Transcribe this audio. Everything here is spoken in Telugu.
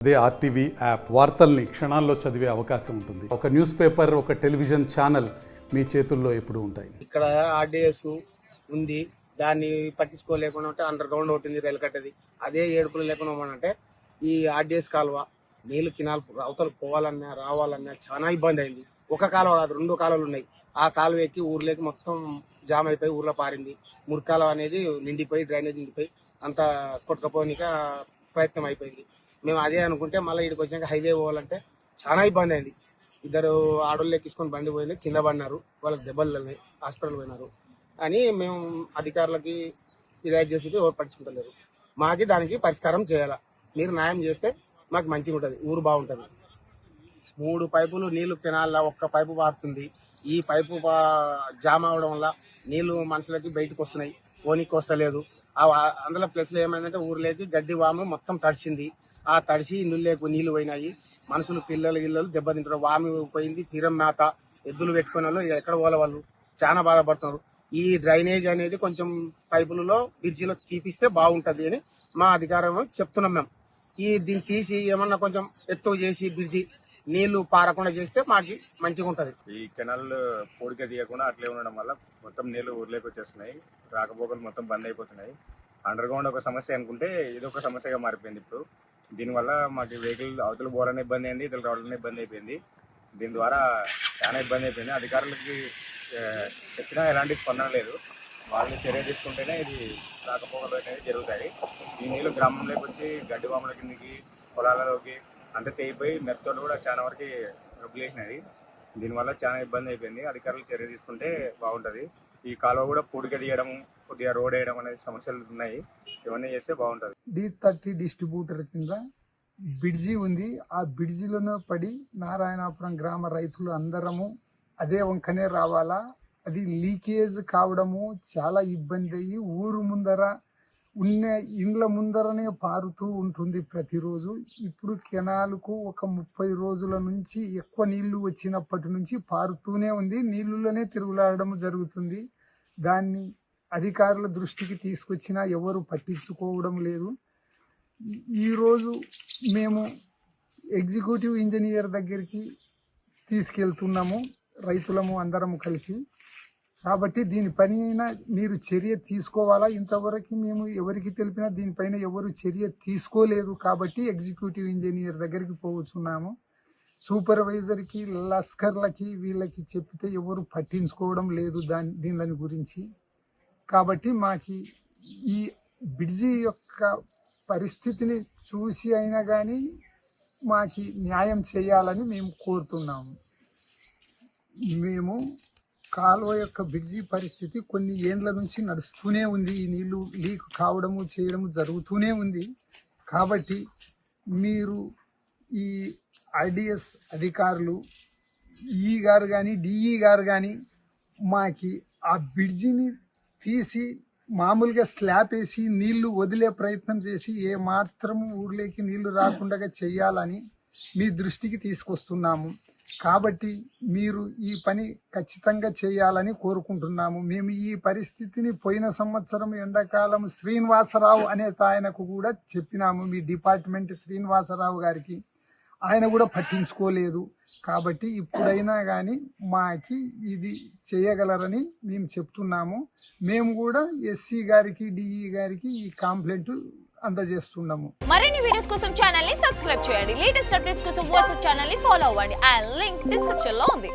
అదే ఆర్టీవీ యాప్ వార్తల్ని క్షణాల్లో చదివే అవకాశం ఉంటుంది. ఒక న్యూస్ పేపర్, ఒక టెలివిజన్ ఛానల్ మీ చేతుల్లో ఎప్పుడు ఉంటాయి. ఇక్కడ ఆర్డీఎస్ ఉంది, దాన్ని పట్టించుకోలేకుండా ఉంటే అండర్ గ్రౌండ్ ఒకటి ఉంది, రైలు కట్టది. అదే ఏడుపులు లేకుండా అంటే ఈ ఆర్డీఎస్ కాలువ నీళ్లు కినాలు అవతలకు పోవాలన్నా రావాలన్నా చాలా ఇబ్బంది అయింది. ఒక కాలువ కాదు, 2 కాలువలు ఉన్నాయి. ఆ కాలువ ఎక్కి ఊర్లోకి మొత్తం జామ్ అయిపోయి ఊర్లో పారింది. మురికాలువ అనేది నిండిపోయి డ్రైనేజ్ నిండిపోయి అంత కొట్టుకపోనిక ప్రయత్నం అయిపోయింది. మేము అదే అనుకుంటే మళ్ళీ ఇక్కడికి వచ్చాక హైవే పోవాలంటే చాలా ఇబ్బంది అయింది. 2 ఆడోళ్ళు ఎక్కించుకొని బండి పోయింది, కింద పడినారు, వాళ్ళకి దెబ్బలు తగిలినాయి, హాస్పిటల్ పోయినారు అని మేము అధికారులకి ఫిర్యాదు చేసి ఎవరు పట్టించుకుంటలేరు. మాకి దానికి పరిష్కారం చేయాలా, మీరు న్యాయం చేస్తే మాకు మంచిగా ఉంటుంది, ఊరు బాగుంటుంది. 3 పైపులు నీళ్లు కెనాల్లో ఒక్క పైపు పారుతుంది. ఈ పైపు జామ్ అవడం వల్ల నీళ్లు మనుషులకి బయటకు వస్తున్నాయి, పోనీకి వస్తలేదు. అందులో ప్లస్లో ఏమైందంటే ఊర్లోకి గడ్డి వాము మొత్తం తడిచింది. ఆ తడిసి నీళ్లు పోయినాయి. మనుషులు పిల్లలు దెబ్బతింటారు. వామి పోయింది, తీరం మేత, ఎద్దులు పెట్టుకునే వాళ్ళు ఎక్కడ పోలే వాళ్ళు చాలా బాధపడుతున్నారు. ఈ డ్రైనేజ్ అనేది కొంచెం పైపులలో బ్రిడ్జిలో తీపిస్తే బాగుంటది అని మా అధికారం చెప్తున్నాం మేము. దీన్ని తీసి ఏమన్నా కొంచెం ఎత్తు చేసి బ్రిడ్జి నీళ్లు పారకుండా చేస్తే మాకు మంచిగా ఉంటది. ఈ కెనాల్ పూడిక తీయకుండా అట్లే ఉండడం వల్ల మొత్తం నీళ్లు ఊర్లోకి వచ్చేస్తున్నాయి, రాకపోకలు మొత్తం బంద్ అయిపోతున్నాయి. అండర్ గ్రౌండ్ ఒక సమస్య అనుకుంటే ఇది ఒక సమస్యగా మారిపోయింది. ఇప్పుడు దీనివల్ల మాకు వెహికల్ అవతల పోవాలనే ఇబ్బంది అయింది, ఇతరులు రావడానికి ఇబ్బంది అయిపోయింది. దీని ద్వారా చాలా ఇబ్బంది అయిపోయింది. అధికారులకి చెప్పినా ఎలాంటి స్పందన లేదు. వాళ్ళు చర్య తీసుకుంటేనే ఇది రాకపోకలు అనేది జరుగుతాయి. ఈ నీళ్ళు గ్రామంలోకి వచ్చి గడ్డి వాముల కిందకి, పొలాలలోకి అంటే తెగిపోయి మెత్తలు కూడా చాలా వరకు రబ్బులేసినాయి. దీనివల్ల చాలా ఇబ్బంది అయిపోయింది. అధికారులు చర్య తీసుకుంటే బాగుంటుంది. ఈ కాలువ కూడా పూడిక తీయడం, కొద్దిగా రోడ్ వేయడం అనేది సమస్యలు ఉన్నాయి. ఇవన్నీ చేస్తే బాగుంటుంది. D30 డిస్ట్రిబ్యూటర్ కింద బ్రిడ్జి ఉంది. ఆ బ్రిడ్జిలోనే పడి నారాయణాపురం గ్రామ రైతులు అందరము అదే వంకనే రావాలా. అది లీకేజ్ కావడము చాలా ఇబ్బంది అయ్యి ఊరు ముందర ఉన్న ఇండ్ల ముందరనే పారుతూ ఉంటుంది ప్రతిరోజు. ఇప్పుడు కెనాల్కు ఒక 30 రోజుల నుంచి ఎక్కువ నీళ్లు వచ్చినప్పటి నుంచి పారుతూనే ఉంది, నీళ్లలోనే తిరుగులాడడం జరుగుతుంది. దాన్ని అధికారుల దృష్టికి తీసుకొచ్చినా ఎవరు పట్టించుకోవడం లేదు. ఈరోజు మేము ఎగ్జిక్యూటివ్ ఇంజనీర్ దగ్గరికి తీసుకెళ్తున్నాము, రైతులము అందరము కలిసి. కాబట్టి దీనిపైన అయినా మీరు చర్య తీసుకోవాలా. ఇంతవరకు మేము ఎవరికి తెలిపినా దీనిపైన ఎవరు చర్య తీసుకోలేదు. కాబట్టి ఎగ్జిక్యూటివ్ ఇంజనీర్ దగ్గరికి పోతున్నాము. సూపర్వైజర్కి, లస్కర్లకి, వీళ్ళకి చెప్తే ఎవరు పట్టించుకోవడం లేదు దీని గురించి. కాబట్టి మాకు ఈ బ్రిడ్జి యొక్క పరిస్థితిని చూసి అయినా కానీ మాకు న్యాయం చేయాలని మేము కోరుతున్నాము. మేము కాలువ యొక్క బ్రిడ్జి పరిస్థితి కొన్ని ఏండ్ల నుంచి నడుస్తూనే ఉంది. ఈ నీళ్లు లీక్ కావడము చేయడము జరుగుతూనే ఉంది. కాబట్టి మీరు ఈ ఆర్డీఎస్ అధికారులు ఈ గారు కానీ డిఈ గారు కానీ మాకి ఆ బ్రిడ్జిని తీసి మామూలుగా స్లాబ్ వేసి నీళ్లు వదిలే ప్రయత్నం చేసి ఏ మాత్రము ఊర్లోకి నీళ్లు రాకుండా చేయాలని మీ దృష్టికి తీసుకొస్తున్నాము. కాబట్టి మీరు ఈ పని ఖచ్చితంగా చేయాలని కోరుకుంటున్నాము. మేము ఈ పరిస్థితిని పోయిన సంవత్సరం ఎండాకాలం శ్రీనివాసరావు అనే ఆయనకు కూడా చెప్పినాము, మీ డిపార్ట్మెంట్ శ్రీనివాసరావు గారికి. ఆయన కూడా పట్టించుకోలేదు. కాబట్టి ఇప్పుడైనా కానీ మాకి ఇది చేయగలరని మేము చెప్తున్నాము. మేము కూడా ఎస్సీ గారికి, డిఈ గారికి ఈ కంప్లైంట్ అందజేస్తున్నాము. మరిన్ని వీడియోస్ కోసం ఛానల్ ని సబ్స్క్రైబ్ చేయండి. లేటెస్ట్ అప్డేట్స్ కోసం వాట్సాప్ ఛానల్ ని ఫాలో అవ్వండి. ఆ లింక్ డిస్క్రిప్షన్ లో ఉంది.